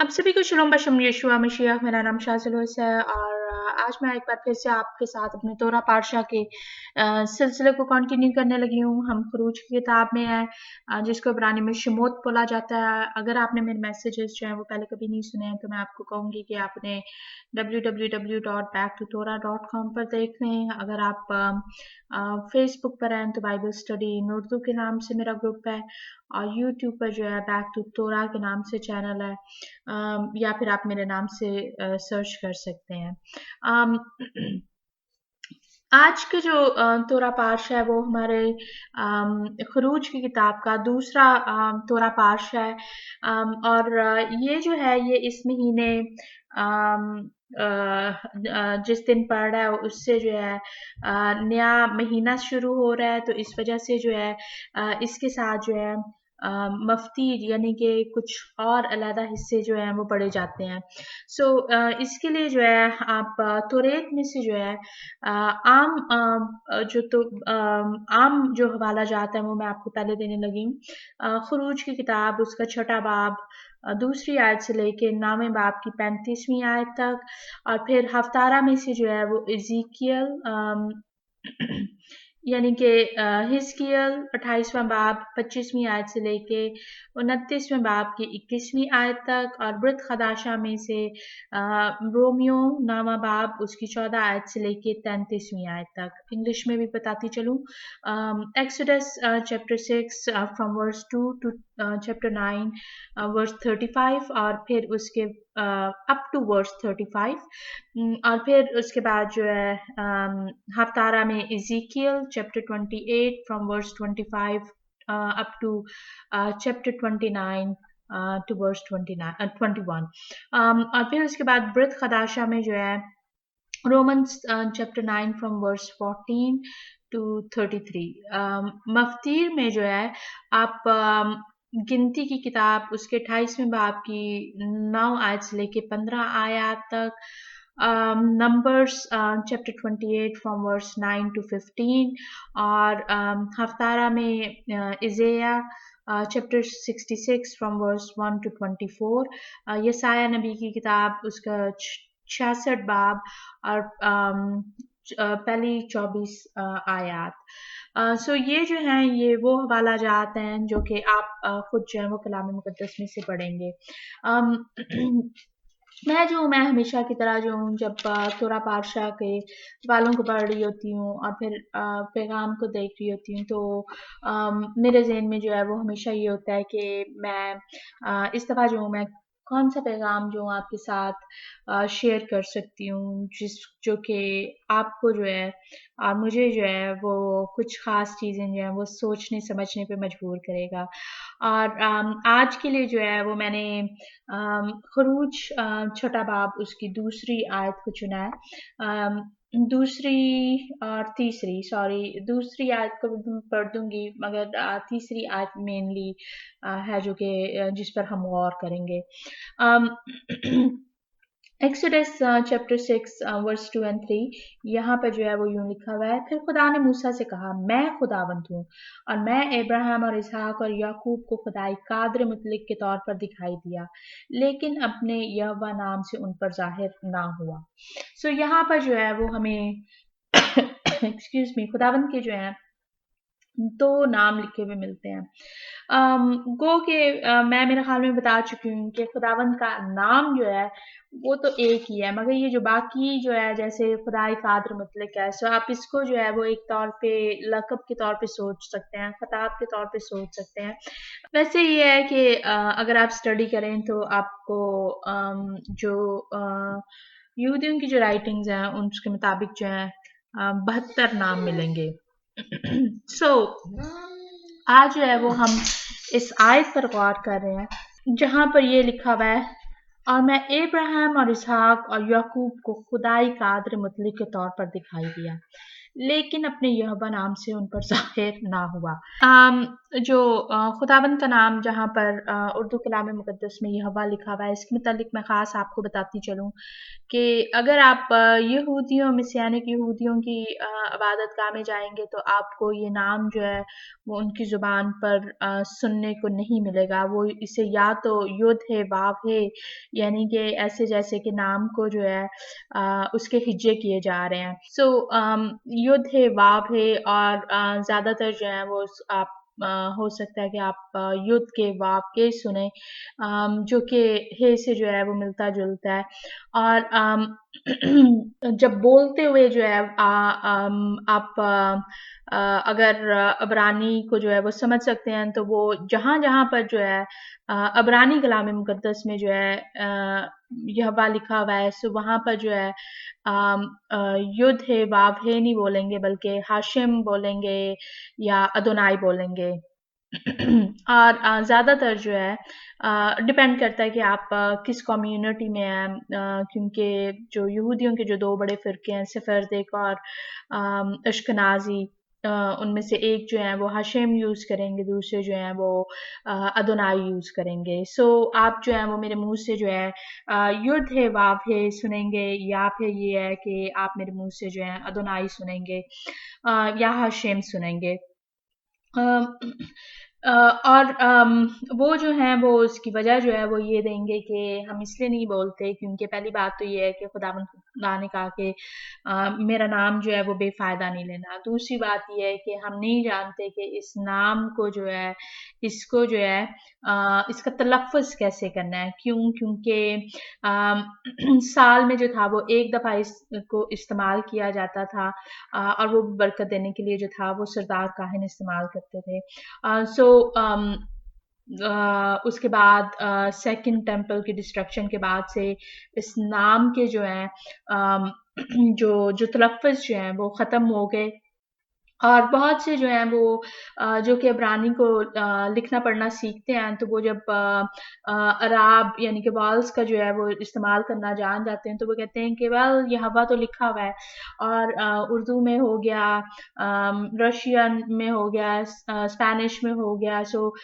आप सभी को शुलोम बशम यशुआ मशीह। मेरा नाम शाज़िल हुसैन है और आज मैं एक बार फिर से आपके साथ अपने तोरा पारशा के सिलसिले को कंटिन्यू करने लगी हूँ। हम खरूज की किताब में है जिसको इब्रानी में शमोत बोला जाता है। अगर आपने मेरे मैसेजेस जो हैं वो पहले कभी नहीं सुने हैं तो मैं आपको कहूँगी कि आपने www.backtotorah.com पर देख लें। अगर आप फेसबुक पर हैं तो बाइबल स्टडी इन उर्दू के नाम से मेरा ग्रुप है और यूट्यूब पर जो है बैक टू तोरा के नाम से चैनल है। या फिर आप मेरे नाम से सर्च कर सकते हैं। अम, आज का जो तोरा पार्श है वो हमारे खरूज की किताब का दूसरा तोरा पार्श है। और ये जो है ये इस महीने जिस दिन पड़ रहा है उससे जो है नया महीना शुरू हो रहा है, तो इस वजह से जो है इसके साथ जो है मफ्ती यानी कि कुछ और अलहदा हिस्से जो हैं वो पढ़े जाते हैं। सो इसके लिए जो है आप तोरेत में से जो है आम आम जो हवाला जाता है वो मैं आपको पहले देने लगी हूँ। खरूज की किताब उसका छठा बाब दूसरी आयत से लेके 9वें बाब की 35वीं आयत तक, और फिर हफ्तारा में से जो है वो इज़ीकियल यानी कि हिजकियल 28वां बाब 25वीं आयत से लेके 29वें बाब की 21वीं आयत तक, और ब्रत खदाशा में से रोमियो 9वां बाब उसकी 14 आयत से लेके 33वीं आयत तक। इंग्लिश में भी बताती चलूँ। Exodus chapter 6 from verse 2 to chapter 9 verse 35, और फिर उसके अप टू वर्स 35। और फिर उसके बाद जो है हफ्तारा में Ezekiel chapter 28 from verse 25 up to chapter 29 to verse 21। और फिर उसके बाद ब्रत खदाशा में जो है Romans chapter 9 from verse 14 to 33। मफ्तीर में जो है आप गिनती की किताब उसके 28वें बाब की 9 आयत से लेके 15 आयत तक, Numbers chapter 28 from verse 9 to 15, और हफ्तारा में Isaiah chapter 66 from verse 1 to 24। यसाया नबी की किताब उसका 66 बाब और पहली 24 आयात। सो ये जो हैं ये वो हवाला जात हैं जो कि आप खुद जो है वो कलाम मुकद्दस में से पढ़ेंगे। मैं हमेशा की तरह जो हूँ जब तोरा पातशाह के वालों को पढ़ रही होती हूँ और फिर पैगाम को देख रही होती हूँ, तो मेरे ज़हन में जो है वो हमेशा ये होता है कि मैं इस दफ़ा जो हूँ मैं कौन सा पैगाम जो आपके साथ शेयर कर सकती हूँ जो कि आपको जो है और मुझे जो है वो कुछ ख़ास चीज़ें जो हैं वो सोचने समझने पे मजबूर करेगा। और आज के लिए जो है वो मैंने खरूज छोटा बाब उसकी दूसरी आयत को चुना है। दूसरी और तीसरी, सॉरी, दूसरी आयत को भी मैं पढ़ दूंगी मगर तीसरी आयत मेनली है जो कि जिस पर हम गौर करेंगे। एक्सोडस चैप्टर 6 वर्स 2 एंड 3, यहाँ पर जो है वो यूं लिखा हुआ है, फिर खुदा ने मूसा से कहा, मैं खुदावंत हूँ और मैं इब्राहिम और इसहाक और याकूब को खुदाई कादर मुतलिक के तौर पर दिखाई दिया, लेकिन अपने यहोवा नाम से उन पर जाहिर ना हुआ। सो यहाँ पर जो है वो हमें एक्सक्यूज मी खुदावंत के जो है दो नाम लिखे हुए मिलते हैं। गो के मैं मेरे ख्याल में बता चुकी हूँ कि खुदावंत का नाम जो है वो तो एक ही है, मगर ये जो बाकी जो है जैसे खुदाई कादर मतलब है, सो आप इसको जो है वो एक तौर पे लक़ब के तौर पे सोच सकते हैं, खिताब के तौर पे सोच सकते हैं। वैसे ये है कि अगर आप स्टडी करें तो आपको जो यहूदियों की जो राइटिंग्स हैं उसके मुताबिक जो है 72 नाम मिलेंगे। सो आज जो है वो हम इस आयत पर गौर कर रहे हैं जहाँ पर ये लिखा हुआ है, और मैं इब्राहिम और इसहाक और याकूब को खुदाई कादर मुतलिक के तौर पर दिखाई दिया, लेकिन अपने यहोवा नाम से उन पर ज़ाहिर ना हुआ। जो खुदावंद का नाम जहाँ पर उर्दू कलाम मुक़द्दस में यहोवा लिखा हुआ है, इसके मुतालिक मैं ख़ास आपको बताती चलूँ कि अगर आप यहूदियों मसीहानिक यहूदियों की इबादतगाह में जाएँगे तो आपको ये नाम जो है वो उनकी ज़ुबान पर सुनने को नहीं मिलेगा। वो इसे या तो युद है, वाव है, यानी कि ऐसे जैसे कि नाम को जो है उसके हिज्जे किए जा रहे हैं। सो युद है, वाव है और ज़्यादातर जो है वो आप हो सकता है कि आप युद के, वाव के सुने, जो कि हे से जो है वो मिलता-जुलता है और जब बोलते हुए जो है आप अगर इब्रानी को जो है वो समझ सकते हैं तो वो जहाँ-जहाँ पर जो है इब्रानी कलाम मुक़द्दस में जो है यहोवा लिखा हुआ है, सो वहाँ पर जो है युद है, वाव है नहीं बोलेंगे बल्कि हाशिम बोलेंगे या अदोनाई बोलेंगे। और ज़्यादातर जो है डिपेंड करता है कि आप किस कम्युनिटी में हैं, क्योंकि जो यहूदियों के जो 2 बड़े फ़िरके हैं सेफर्दिक और अश्केनाज़ी, उनमें से एक जो है वो हाशिम यूज़ करेंगे, दूसरे जो हैं वो अदोनाई यूज़ करेंगे। सो आप जो है वो मेरे मुँह से जो है युद है, वाव है सुनेंगे या फिर ये है कि आप मेरे मुँह से जो है अदोनाई सुनेंगे या हाशिम सुनेंगे। अ, और वो जो हैं वो उसकी वजह जो है वो ये देंगे कि हम इसलिए नहीं बोलते क्योंकि पहली बात तो ये है कि खुदावंद खुदा ने कहा कि मेरा नाम जो है वो बेफ़ायदा नहीं लेना। दूसरी बात ये है कि हम नहीं जानते कि इस नाम को जो है इसको जो है इसका तलफ़्फ़ुज़ कैसे करना है। क्यों? क्योंकि अम, साल में जो था वो एक दफ़ा इसको इस्तेमाल किया जाता था और वो बरकत देने के लिए जो था वो सरदार काहिन इस्तेमाल करते थे। सो उसके बाद सेकंड टेम्पल की डिस्ट्रक्शन के बाद से इस नाम के जो हैं जो तलफ़्फ़ुज़ जो हैं वो ख़त्म हो गए और बहुत से जो हैं वो जो कि इब्रानी को लिखना पढ़ना सीखते हैं तो वो जब अराब यानी कि वाल्स का जो है वो इस्तेमाल करना जान जाते हैं तो वो कहते हैं कि वेल यहोवा तो लिखा हुआ है और उर्दू में हो गया, रशियन में हो गया, स्पेनिश में हो गया, सो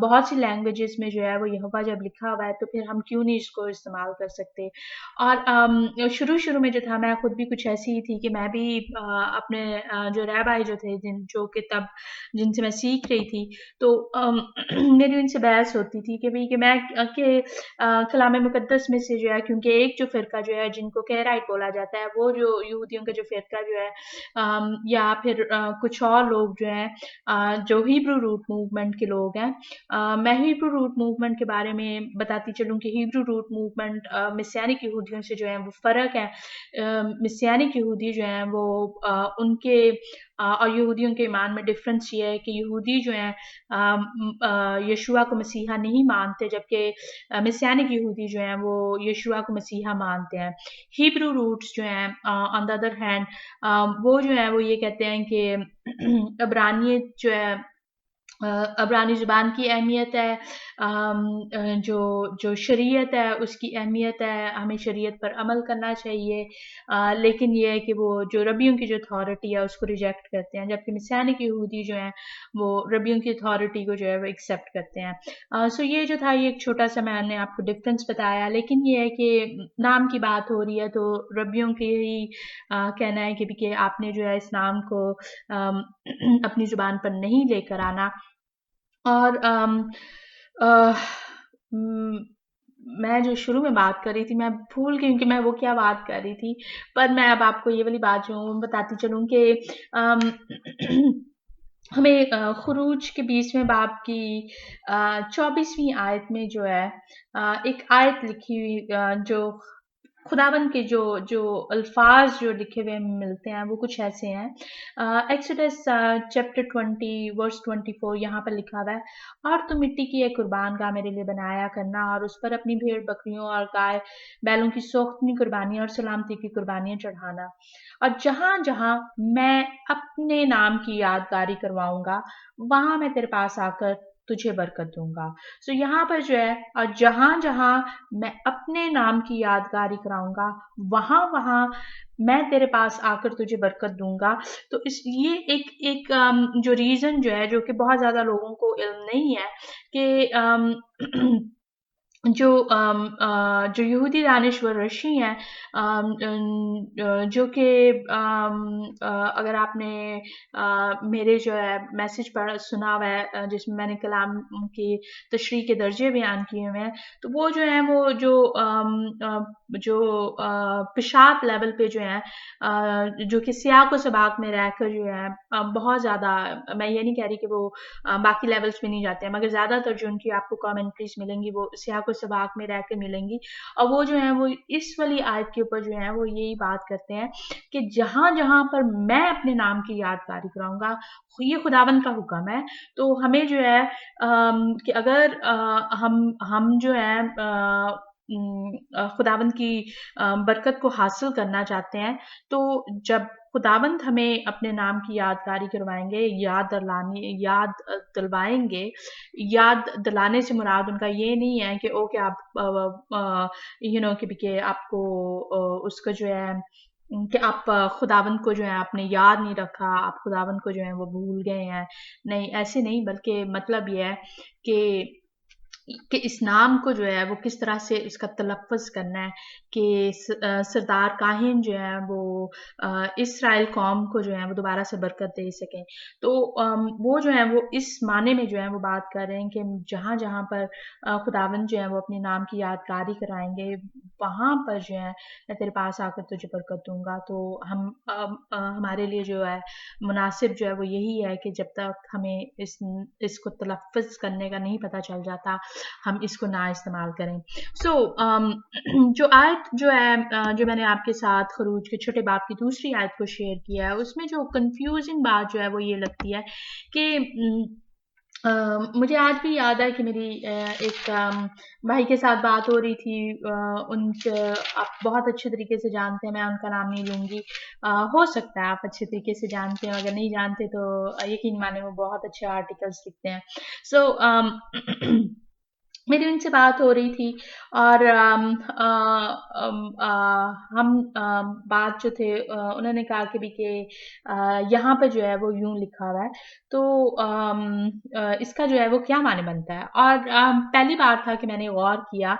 बहुत सी लैंग्वेजेस में जो है वो यहोवा जब लिखा हुआ है तो फिर हम क्यों नहीं इसको इस्तेमाल कर सकते। और शुरू-शुरू में जो था मैं खुद भी कुछ ऐसी ही थी कि मैं भी अपने जो रैबाई जो थे जो कि तब जिनसे मैं सीख रही थी तो मेरी उनसे बहस होती थी कि भई कि मैं कलाम मुक़द्दस में से जो है क्योंकि एक जो फ़िरका जो है जिनको कैराइट बोला जाता है वो जो यहूदियों का जो फ़िरका जो है या फिर कुछ और लोग जो हैं जो हिब्रू रूट मूवमेंट के लोग हैं। मैं हिब्रू रूट मूवमेंट के बारे में बताती चलूँ कि हिब्रू रूट मूवमेंट मसीहानिक यहूदियों से जो है वो फ़र्क है। मसीहानिक यहूदी जो हैं वो उनके और यहूदियों के ईमान में डिफ़रेंस ये है कि यहूदी जो हैं यशुआ को मसीहा नहीं मानते जबकि मसीहानिक यहूदी जो हैं वो यशुआ को मसीहा मानते हैं। हिब्रू रूट्स जो हैं ऑन द अदर हैंड वो जो है वो ये कहते हैं कि इब्रानियत जो है इब्रानी ज़ुबान की अहमियत है, जो जो शरीयत है उसकी अहमियत है, हमें शरीयत पर अमल करना चाहिए, लेकिन ये है कि वो जो रबियों की जो अथॉरिटी है उसको रिजेक्ट करते हैं जबकि मसीहानिक यहूदी जो हैं वो रबियों की अथॉरिटी को जो है वो एक्सेप्ट करते हैं। सो ये जो था ये एक छोटा-सा मैंने आपको डिफ़रेंस बताया, लेकिन ये है कि नाम की बात हो रही है तो रबियों के यही कहना है कि आपने जो है इस नाम को अपनी ज़ुबान पर नहीं लेकर आना। और अ, उम, मैं जो शुरू में बात कर रही थी, मैं भूल गई हूँ कि मैं वो क्या बात कर रही थी। पर मैं अब आपको ये वाली बात जो हूँ बताती चलूँ कि अम, हमें खुरूज के 20वें बाब की 24वीं आयत में जो है एक आयत लिखी हुई जो खुदावंद के जो जो अल्फाज जो लिखे हुए मिलते हैं वो कुछ ऐसे हैं। एक्सोडस चैप्टर 20 वर्स 24 यहाँ पर लिखा हुआ है और तुम मिट्टी की एक कुर्बान गाह मेरे लिए बनाया करना और उस पर अपनी भेड़ बकरियों और गाय बैलों की सोख्तनी कुर्बानियाँ और सलामती की कुर्बानियाँ चढ़ाना और जहाँ जहाँ मैं अपने नाम की यादगारी करवाऊंगा वहां मैं तेरे पास आकर तुझे बरकत दूंगा। सो यहाँ पर जो है, और जहां जहां मैं अपने नाम की यादगारी कराऊंगा, वहां वहां मैं तेरे पास आकर तुझे बरकत दूंगा। तो इस ये एक एक जो रीजन जो है, जो कि बहुत ज्यादा लोगों को इल्म नहीं है, कि जो यहूदी दानिश्वर ऋषि हैं, जो कि अगर आपने मेरे जो है मैसेज पढ़ सुना हुआ है, जिसमें मैंने कलाम की तशरीह के दर्जे बयान किए हुए हैं, तो वो जो है, वो पेशाब लेवल पे जो है, जो कि सियाक व सबाक में रहकर जो है, बहुत ज़्यादा, मैं ये नहीं कह रही कि वो बाकी लेवल्स पे नहीं जाते हैं, मगर ज़्यादातर जो उनकी आपको कमेंट्रीज मिलेंगी वो सियाक व सबाक में रह के मिलेंगी। और वो जो है, वो इस वाली आयत के ऊपर जो है, वो यही बात करते हैं कि जहां जहां पर मैं अपने नाम की यादगारी कराऊंगा, ये खुदावन का हुक्म है। तो हमें जो है, कि अगर हम जो है खुदावंद की बरकत को हासिल करना चाहते हैं, तो जब खुदावंद हमें अपने नाम की यादगारी करवाएंगे, याद दिलवाएंगे, याद दिलाने से मुराद उनका ये नहीं है कि ओके आप कि आपको उसका जो है, कि आप खुदावंद को जो है आपने याद नहीं रखा, आप खुदावंद को जो है वो भूल गए हैं। नहीं, ऐसे नहीं, बल्कि मतलब ये है कि इस नाम को जो है वो किस तरह से इसका तलफ़्फ़ुज़ करना है, कि सरदार काहिन जो है वो इस्राएल कौम को जो है वो दोबारा से बरकत दे सकें। तो वो जो है वो इस माने में जो है वो बात कर रहे हैं कि जहाँ जहाँ पर खुदावंद जो है वो अपने नाम की यादगारी कराएंगे, वहाँ पर जो है मैं तेरे पास आकर तुझे बरकत दूंगा। तो हमारे लिए जो है मुनासिब जो है वो यही है कि जब तक हमें इसको तलफ़्फ़ुज़ करने का नहीं पता चल जाता, हम इसको ना इस्तेमाल करें। सो जो आयत जो है, जो मैंने आपके साथ खरूज के छोटे बाप की दूसरी आयत को शेयर किया है, उसमें जो कंफ्यूजिंग बात जो है वो ये लगती है कि मुझे आज भी याद है कि मेरी एक भाई के साथ बात हो रही थी। उनके आप बहुत अच्छे तरीके से जानते हैं, मैं उनका नाम नहीं लूँगी। हो सकता है आप अच्छे तरीके से जानते हो, अगर नहीं जानते तो यकीन माने वो बहुत अच्छे आर्टिकल्स लिखते हैं। सो मेरी उनसे बात हो रही थी, और हम बात जो थे, उन्होंने कहा कि यहाँ पे जो है वो यूं लिखा हुआ है, तो इसका जो है वो क्या माने बनता है। और पहली बार था कि मैंने गौर किया,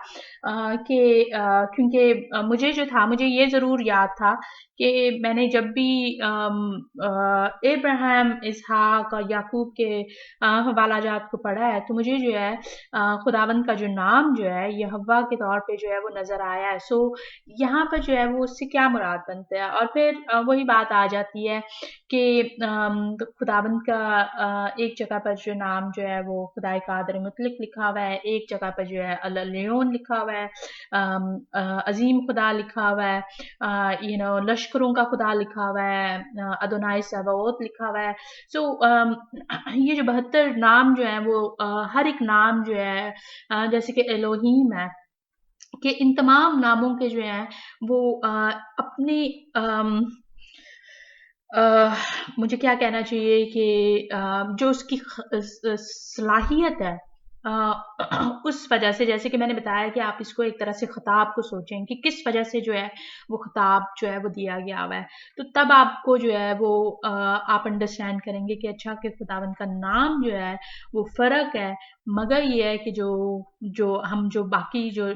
क्योंकि मुझे ये जरूर याद था कि मैंने जब भी इब्राहिम, इसहाक और याकूब के हवालाजात को पढ़ा है, तो मुझे जो है खुदावंद का जो नाम जो है यहोवा के तौर पे जो है वो नजर आया है। सो यहाँ पर जो है वो उससे क्या मुराद बनता है, और फिर वही बात आ जाती है कि खुदावंद का एक जगह पर जो नाम जो है वो खुदाई कादर मुतलक लिखा हुआ है, एक जगह पर जो है अल लियोन लिखा हुआ है, अजीम खुदा लिखा हुआ है, लश्करों का खुदा लिखा हुआ है, अदोनाई सबाओत लिखा हुआ है। सो ये जो 72 नाम जो है वो हर एक नाम जो है, जैसे कि एलोहीम है, कि इन तमाम नामों के जो हैं वो अपनी मुझे क्या कहना चाहिए कि जो उसकी सलाहियत है, उस वजह से, जैसे कि मैंने बताया कि आप इसको एक तरह से खिताब को सोचें कि किस वजह से जो है वो खिताब जो है वो दिया गया हुआ है, तो तब आपको जो है वो आप अंडरस्टैंड करेंगे कि अच्छा, कि खुदावंद का नाम जो है वो फ़र्क है। मगर ये है कि जो बाकी जो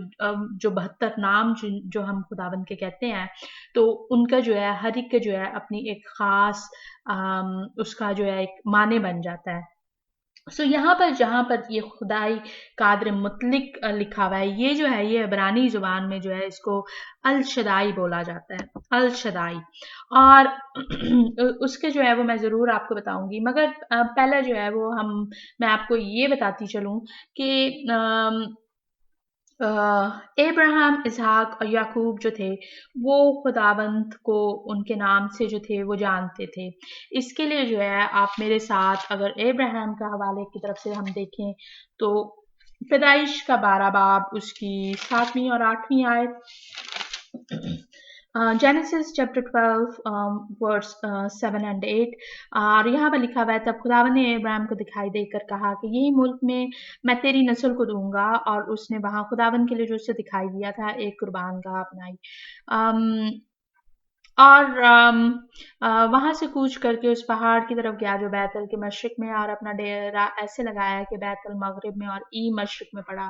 72 नाम जो हम खुदावंद के कहते हैं, तो उनका जो है हर एक के जो है अपनी एक ख़ास उसका जो है एक माने बन जाता है। सो यहाँ पर जहाँ पर ये खुदाई कादर मुतलिक लिखा हुआ है, ये जो है ये इब्रानी ज़ुबान में जो है इसको अल शदाई बोला जाता है, अल शदाई। और उसके जो है वो मैं ज़रूर आपको बताऊंगी, मगर पहले जो है वो मैं आपको ये बताती चलूँ कि अब्राहम, इसहाक और याकूब जो थे, वो खुदावंत को उनके नाम से जो थे वो जानते थे। इसके लिए जो है आप मेरे साथ अगर अब्राहम का हवाले की तरफ से हम देखें, तो पैदाइश का 12 बाब उसकी 7वीं और 8वीं आयत, जेनेसिस चैप्टर 12 वर्स 7 and 8। और यहाँ पर लिखा हुआ है, तब खुदावन ने अब्राहम को दिखाई देकर कहा कि यही मुल्क में मैं तेरी नस्ल को दूंगा। और उसने वहां खुदावन के लिए जो उसे दिखाई दिया था एक कुर्बान गाह बनाई। अम, और वहां से कूच करके उस पहाड़ की तरफ गया जो बैतल के मशरिक में, और अपना डेरा ऐसे लगाया कि बैतल मगरिब में और ई मशरिक में पड़ा।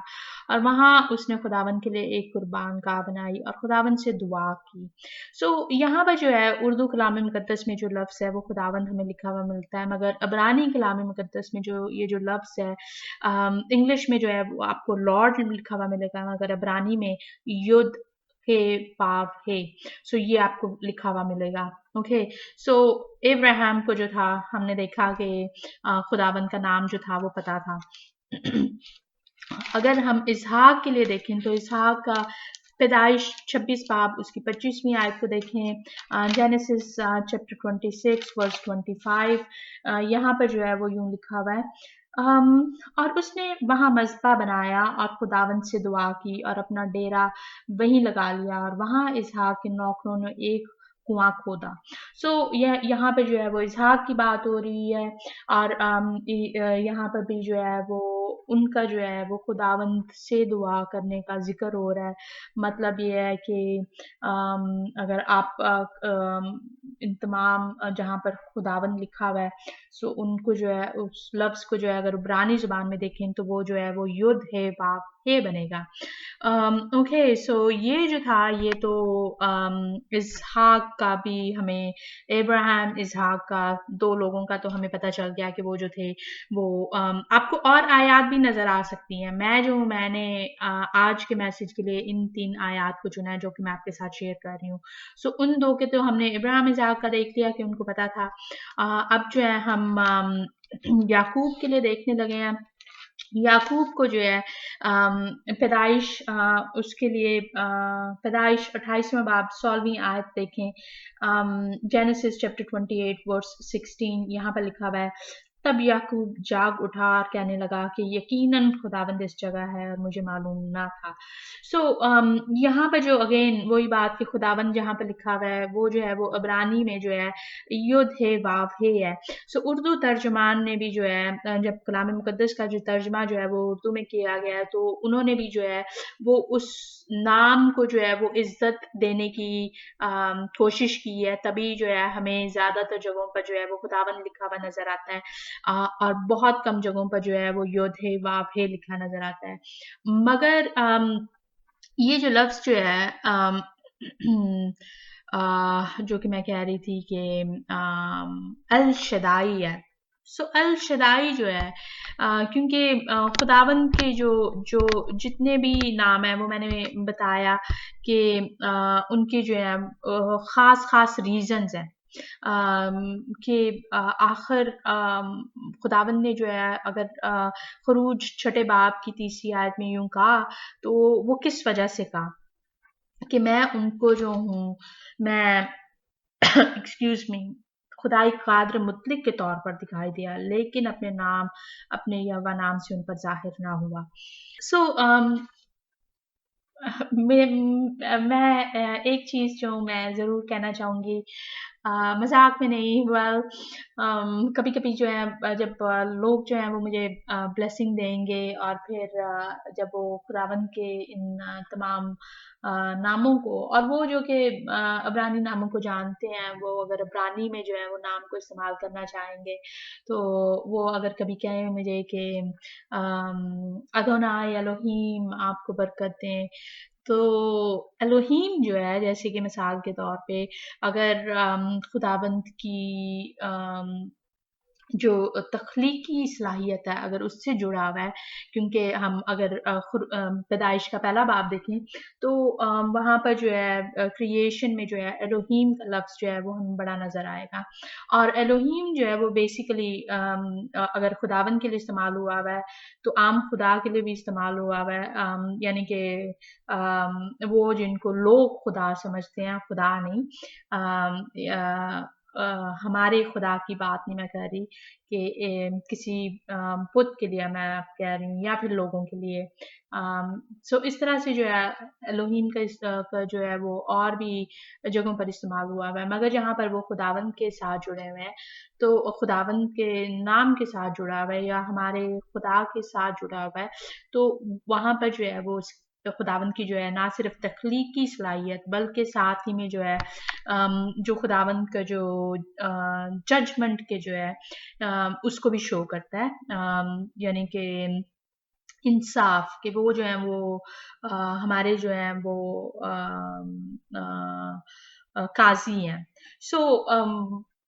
और वहां उसने खुदावन के लिए एक कुर्बान गाह बनाई और खुदावन से दुआ की। सो यहाँ पर जो है उर्दू कलाम मुकद्दस में जो लफ्ज़ है वो खुदावन हमें लिखा हुआ मिलता है, मगर अबरानी कलाम मुकद्दस में जो ये जो लफ्ज़ है, इंग्लिश में जो है वो आपको लॉर्ड लिखा हुआ मिलेगा, मगर अबरानी में युद्ध हे पाव हे। सो ये आपको लिखा हुआ मिलेगा। ओके। सो इब्राहिम को जो था हमने देखा कि खुदावन का नाम जो था वो पता था। अगर हम इसहाक के लिए देखें तो इसहाक का पैदाइश 26 बाब उसकी 25वीं आयत को देखें, जेनेसिस चैप्टर 26 वर्स 25। यहाँ पर जो है वो यूं लिखा हुआ है, और उसने वहां मज़बा बनाया और खुदावन से दुआ की और अपना डेरा वहीं लगा लिया, और वहां इसहाक के नौकरों ने एक कुआं खोदा। सो यह यहाँ पे जो है वो इसहाक की बात हो रही है। और यहाँ पर भी जो है वो उनका जो है वो खुदावंत से दुआ करने का जिक्र हो रहा है। मतलब ये है कि अगर आप इन तमाम जहाँ पर खुदावन लिखा हुआ है, सो उनको जो है उस लफ्ज़ को जो है अगर इब्रानी ज़ुबान में देखें तो वो जो है वो युद्ध है बाप है बनेगा। ओके। सो ये जो था ये तो इसहाक का भी हमें, इब्राहिम इसहाक का, दो लोगों का तो हमें पता चल गया कि वो जो थे वो आपको और आयात भी नज़र आ सकती हैं। मैंने आज के मैसेज के लिए इन 3 आयात को चुना है जो कि मैं आपके साथ शेयर कर रही हूँ। सो उन दो के तो हमने इब्राहिम इसहाक का देख लिया कि उनको पता था। अब जो है हम याकूब के लिए देखने लगे हैं। याकूब को जो है पैदाइश उसके लिए पैदाइश 28वां बाब 16वीं आयत देखें, जेनेसिस चैप्टर 28 वर्स 16। यहाँ पर लिखा हुआ है, तब याकूब जाग उठा और कहने लगा कि यकीनन खुदावंद इस जगह है और मुझे मालूम ना था। सो यहाँ पर जो अगेन वही बात कि खुदावंद जहाँ पर लिखा हुआ है वो जो है वो अबरानी में जो है युद्ध है वाव है। सो उर्दू तर्जमान ने भी जो है जब कलाम मुकद्दस का जो तर्जमा जो है वो उर्दू में किया गया है तो उन्होंने भी जो है वो उस नाम को जो है वो इज्जत देने की कोशिश की है, तभी जो है हमें ज्यादातर जगहों पर जो है वो खुदावन लिखा हुआ नजर आता है। और बहुत कम जगहों पर जो है वो योधे वाभे लिखा नजर आता है। मगर ये जो लफ्ज जो है जो कि मैं कह रही थी कि अल शदाई है। सो अल शदाई जो है क्योंकि खुदावन के जो जो जितने भी नाम है वो मैंने बताया कि उनके जो है खास खास रीजंस हैं कि आखिर खुदावन ने जो है अगर खरूज छठे बाब की तीसरी आयत में यूं कहा तो वो किस वजह से कहा कि मैं उनको जो हूँ मैं एक्सक्यूज मी खुदाई कादर मुतलिक के तौर पर दिखाई दिया, लेकिन अपने नाम अपने यवा नाम से उन पर जाहिर ना हुआ। सो मैं एक चीज़ जो मैं ज़रूर कहना चाहूँगी, मज़ाक में नहीं, वेल कभी-कभी जो है जब लोग जो हैं वो मुझे ब्लेसिंग देंगे और फिर जब वो खुदावंद के इन तमाम नामों को, और वो जो कि अब्रानी नामों को जानते हैं, वो अगर अब्रानी में जो है वो नाम को इस्तेमाल करना चाहेंगे, तो वो अगर कभी कहें मुझे कि अदोनाई एलोहीम आपको बरकत दें, तो एलोहीम जो है जैसे कि मिसाल के तौर पे अगर खुदाबंद की जो तख्लीकी सलाहियत है अगर उससे जुड़ा हुआ है, क्योंकि हम अगर पैदाइश का पहला बाब देखें तो वहाँ पर जो है क्रिएशन में जो है एलोहीम का लफ्ज़ जो है वो हमें बड़ा नज़र आएगा। और एलोहीम जो है वो बेसिकली अगर खुदावन के लिए इस्तेमाल हुआ हुआ है तो आम खुदा के लिए भी इस्तेमाल हुआ हुआ है, यानी कि वो जिनको लोग खुदा समझते हैं, खुदा नहीं, हमारे खुदा की बात नहीं मैं कर रही कि किसी पुत के लिए मैं कह रही हूँ या फिर लोगों के लिए। सो इस तरह से जो है एलोहीम का जो है वो और भी जगहों पर इस्तेमाल हुआ हुआ है, मगर जहाँ पर वो खुदावंद के साथ जुड़े हुए हैं तो खुदावंद के नाम के साथ जुड़ा हुआ है या हमारे खुदा के साथ जुड़ा हुआ है, तो वहाँ पर जो है वो खुदावंद की जो है ना सिर्फ तख्लीकी सलाहियत बल्कि साथ ही में जो है जो खुदावंद का जो जजमेंट के जो है उसको भी शो करता है, यानी कि इंसाफ के वो जो है वो हमारे जो है वो काजी हैं। सो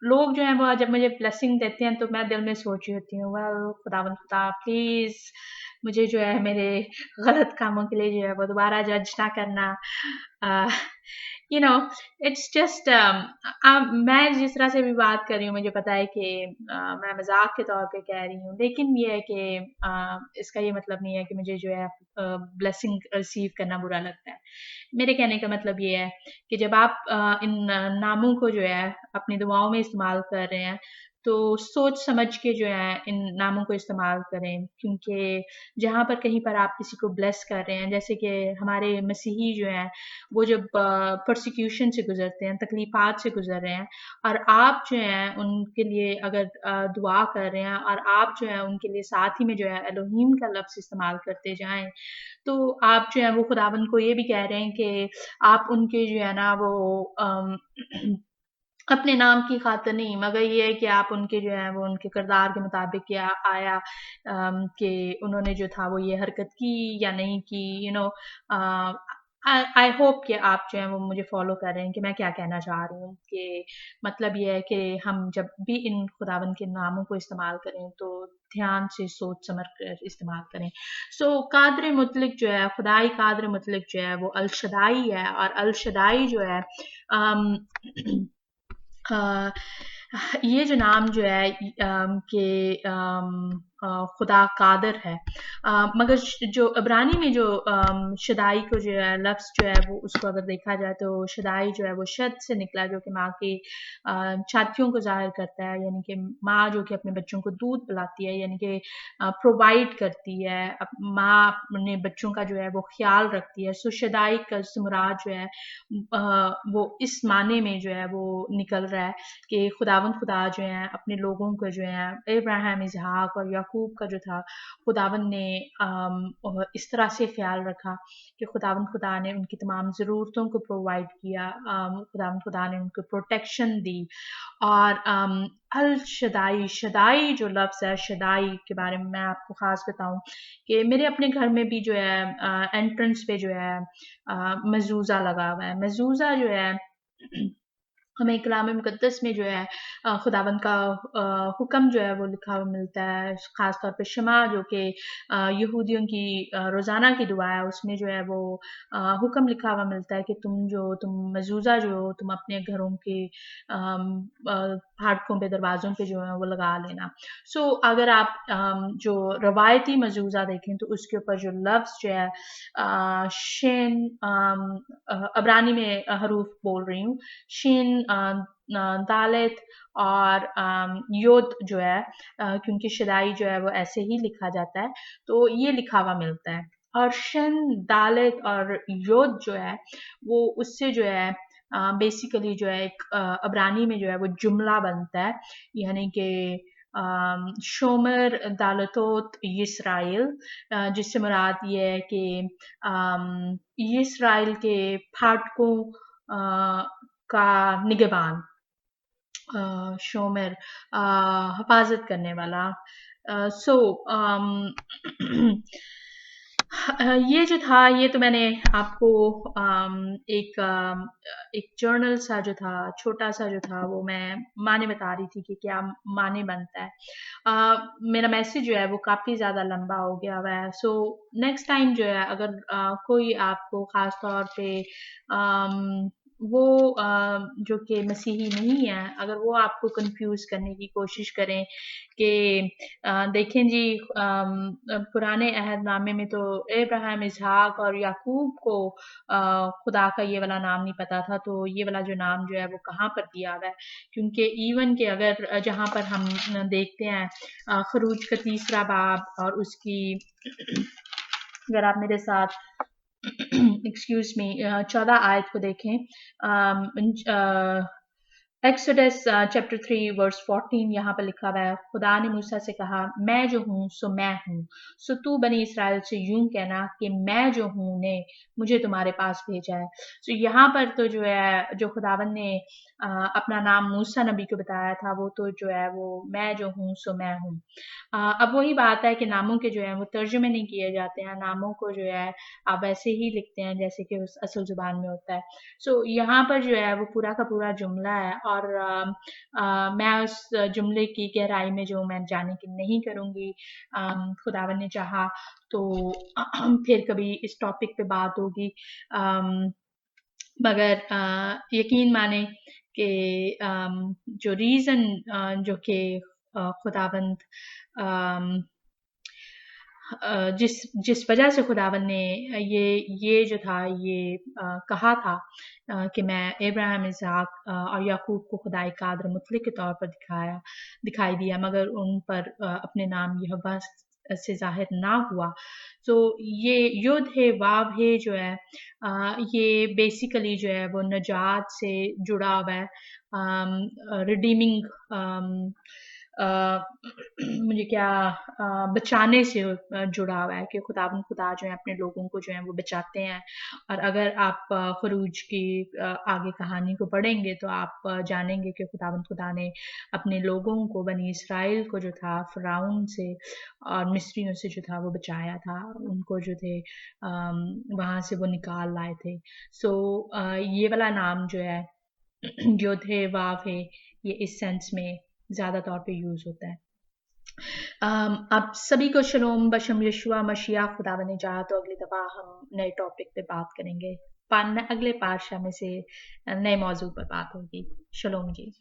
लोग जो हैं वो जब मुझे ब्लेसिंग देते हैं तो मैं दिल में सोच रही होती हूँ वेल खुदावंद खुदा प्लीज मुझे जो है मेरे गलत कामों के लिए जो है वो दोबारा जज ना करना। यू नो इट्स जस्ट मैं जिस तरह से भी बात कर रही हूँ मुझे पता है कि मैं मजाक के तौर पे कह रही हूँ, लेकिन ये है कि इसका ये मतलब नहीं है कि मुझे जो है ब्लेसिंग रिसीव करना बुरा लगता है। मेरे कहने का मतलब ये है कि जब आप इन नामों को जो है अपनी दुआओं में इस्तेमाल कर रहे हैं तो सोच समझ के जो है इन नामों को इस्तेमाल करें, क्योंकि जहाँ पर कहीं पर आप किसी को ब्लेस कर रहे हैं, जैसे कि हमारे मसीही जो हैं वो जब प्रोसिक्यूशन से गुजरते हैं, तकलीफात से गुजर रहे हैं और आप जो हैं उनके लिए अगर दुआ कर रहे हैं और आप जो है उनके लिए साथ ही में जो है एलोहीम का लफ्ज़ इस्तेमाल करते जाएं, तो आप जो है वो खुदावंद को ये भी कह रहे हैं कि आप उनके जो है ना वो अपने नाम की खातिर नहीं मगर ये है कि आप उनके जो है वो उनके किरदार के मुताबिक या आया कि उन्होंने जो था वो ये हरकत की या नहीं की, यू नो आई होप कि आप जो है वो मुझे फॉलो कर रहे हैं कि मैं क्या कहना चाह रही हूँ, कि मतलब ये है कि हम जब भी इन खुदावंद के नामों को इस्तेमाल करें तो ध्यान से सोच समझ कर इस्तेमाल करें। सो कादर मुतलक जो है खुदाई कादर मुतलक जो है वो अल शदाई है और अल शदाई जो है अम, अ, ये जो नाम जो है कि खुदा कादर है, मगर जो इब्रानी में जो शदाई को जो है लफ्ज़ जो है वो उसको अगर देखा जाए तो शदाई जो है वो शद से निकला जो कि माँ की छातियों को ज़ाहिर करता है, यानी कि माँ जो कि अपने बच्चों को दूध पिलाती है, यानी कि प्रोवाइड करती है, माँ अपने बच्चों का जो है वो ख्याल रखती है। सो शदाई का मुराद जो है वो इस माने में जो है वो निकल रहा है कि खुदावंद खुदा जो है अपने लोगों को जो है इब्राहिम इसहाक और याकूब का जो था खुदावंद ने इस तरह से ख्याल रखा कि खुदावंद खुदा ने उनकी तमाम ज़रूरतों को प्रोवाइड किया, खुदावंद खुदा ने उनको प्रोटेक्शन दी और अल शदाई शदाई जो लफ्ज़ है शदाई के बारे में मैं आपको ख़ास बताऊं कि मेरे अपने घर में भी जो है एंट्रेंस पे जो है मजूज़ा लगा हुआ है। मजूज़ा जो है हमें कलाम मुकद्दस में जो है खुदावंद का हुक्म जो है वो लिखा हुआ मिलता है, ख़ास तौर पे शमा जो कि यहूदियों की रोज़ाना की दुआ है, उसमें जो है वो हुक्म लिखा हुआ मिलता है कि तुम मजूज़ा जो हो तुम अपने घरों के फाटकों पे दरवाज़ों पे जो है वो लगा लेना। सो अगर आप जो रवायती मजूज़ा देखें तो उसके ऊपर जो लफ्ज़ जो है शेन अबरानी में हरूफ बोल रही हूँ, शीन दालेत और योद जो है क्योंकि शदाई जो है वो ऐसे ही लिखा जाता है तो ये लिखा हुआ मिलता है, और शन दालेत और योद जो है वो उससे जो है बेसिकली जो है एक अबरानी में जो है वो जुमला बनता है, यानी कि शोमर दालतोत यिस्राएल, जिससे मुराद ये है कि यिस्राएल के फाटकों का निगहबान, शोमर हिफाजत करने वाला। सो ये जो था ये तो मैंने आपको एक जर्नल सा जो था छोटा सा जो था वो मैं माने बता रही थी कि क्या माने बनता है। मेरा मैसेज जो है वो काफ़ी ज़्यादा लंबा हो गया हुआ है, सो नेक्स्ट टाइम जो है अगर कोई आपको ख़ास तौर पे वो जो कि मसीही नहीं है, अगर वो आपको कंफ्यूज करने की कोशिश करें कि देखें जी, पुराने अहदनामे में तो अब्राहम, इसहाक और याकूब को खुदा का ये वाला नाम नहीं पता था, तो ये वाला जो नाम जो है वो कहाँ पर दिया हुआ है। क्योंकि इवन के अगर जहाँ पर हम देखते हैं खरूज का 3रा बाब और उसकी अगर आप मेरे साथ एक्सक्यूज मी 14 आयत को देखें, एक्सोडस चैप्टर 3 वर्स 14 यहाँ पर लिखा हुआ है, खुदा ने मूसा से कहा, मैं जो हूँ सो मैं हूँ, सो तू बनी इसराइल से यूं कहना कि मैं जो हूँ ने मुझे तुम्हारे पास भेजा है। सो यहाँ पर तो जो है जो खुदावन ने अपना नाम मूसा नबी को बताया था, वो तो जो है वो मैं जो हूँ सो मैं हूँ। अब वही बात है कि नामों के जो है वो तर्जुमे नहीं किए जाते हैं, नामों को जो है आप वैसे ही लिखते हैं जैसे कि उस असल जुबान में होता है। सो यहाँ पर जो है वो पूरा का पूरा जुमला है, और मैं उस जुमले की गहराई में जो मैं जाने की नहीं करूँगी। खुदावन ने चाहा तो फिर कभी इस टॉपिक पे बात होगी। मगर यकीन माने कि जो रीज़न जो कि खुदावंद जिस जिस वजह से खुदावन ने ये जो था ये कहा था कि मैं अब्राहम, इसहाक और याकूब को खुदाई कादर मुतलक के तौर पर दिखाई दिया, मगर उन पर अपने नाम यहोवा से जाहिर ना हुआ। तो ये युद्ध है वाव है जो है ये बेसिकली जो है वो नजात से जुड़ा हुआ है, रिडीमिंग मुझे क्या बचाने से जुड़ा हुआ है कि खुदा जो है अपने लोगों को जो है वो बचाते हैं। और अगर आप खरूज की आगे कहानी को पढ़ेंगे तो आप जानेंगे कि खुदा ने अपने लोगों को, बनी इसराइल को जो था फ़िरौन से और मिस्रियों से जो था वो बचाया था, उनको जो थे वहाँ से वो निकाल लाए थे। सो ये वाला नाम जो है योधे वाव है, ये इस सेंस में ज़्यादा तौर पे यूज़ होता है। आप सभी को शलोम बशम यशुआ मशिया, खुदा बने चाहा तो अगली दफ़ा हम नए टॉपिक पे बात करेंगे। अगले पातशाह में से नए मौजू पर बात होगी। शलोम जी।